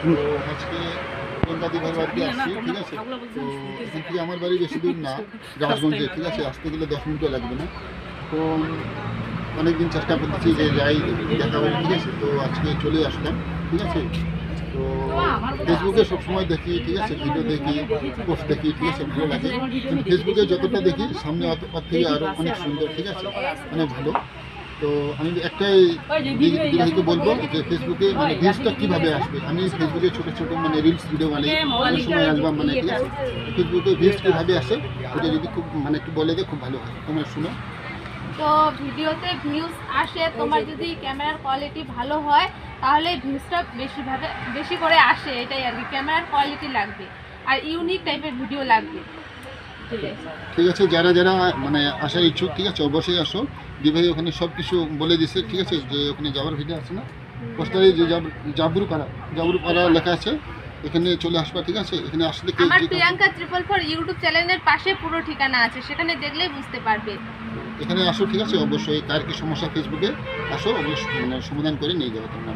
তো আজকে কলকাতা ঘর বাড়িতে আসছি, ঠিক আছে। তো এখান থেকে আমার বাড়ি বেশি দূর না, রাজগঞ্জে, ঠিক আছে। আসতে গেলে 10 মিনিটও লাগবে না। তো অনেকদিন চেষ্টা করতেছি যে যাই দেখা হবে, ঠিক আছে। তো আজকে চলে আসলাম, ঠিক আছে। তো ফেসবুকে সবসময় দেখি, ঠিক আছে, ভিডিও দেখি, পোস্ট দেখি, ঠিক আছে, ভালো লাগে। কিন্তু ফেসবুকে যতটা দেখি সামনে ওর থেকে আরও অনেক সুন্দর, ঠিক আছে, অনেক ভালো। তো আমি একটাই দিদিকে বলবো যে ফেসবুকে মানে ভিউজটা কীভাবে আসবে। আমি ফেসবুকে ছোটো ছোটো মানে রিলস ভিডিও বানাই, অনেক সময় অ্যালবাম মানে, ঠিক আছে। ফেসবুকে ভিউজ কীভাবে আসে ওটা যদি খুব মানে একটু বলে দেয় খুব ভালো হয়, তোমরা শুনো। তো ভিডিওতে ভিউজ আসে, তোমার যদি ক্যামেরার কোয়ালিটি ভালো হয় তাহলে ভিউজটা বেশি করে আসে, এটাই আর কি। ক্যামেরার কোয়ালিটি লাগবে আর ইউনিক টাইপের ভিডিও লাগবে। ঠিক আছে, যারা যারা মানে আসার ইচ্ছুক, ঠিক আছে, অবশ্যই আসো। দিভাই ওখানে সব কিছু বলে দিছে, ঠিক আছে। যে ওখানে যাওয়ার ভিডিও আছে না, পোস্টারে যে জাবরুপাড়া লেখা আছে, এখানে চলে আসবা, ঠিক আছে। এখানে আসলে আমার প্রিয়াঙ্কা 444 ইউটিউব চ্যানেলের পাশে পুরো ঠিকানা আছে, সেখানে দেখলেই বুঝতে পারবে। এখানে আসো, ঠিক আছে। অবশ্যই কার কি সমস্যা ফেসবুকে আসো, অবশ্যই মানে সমাধান করে নিয়ে যাবো তোমরা।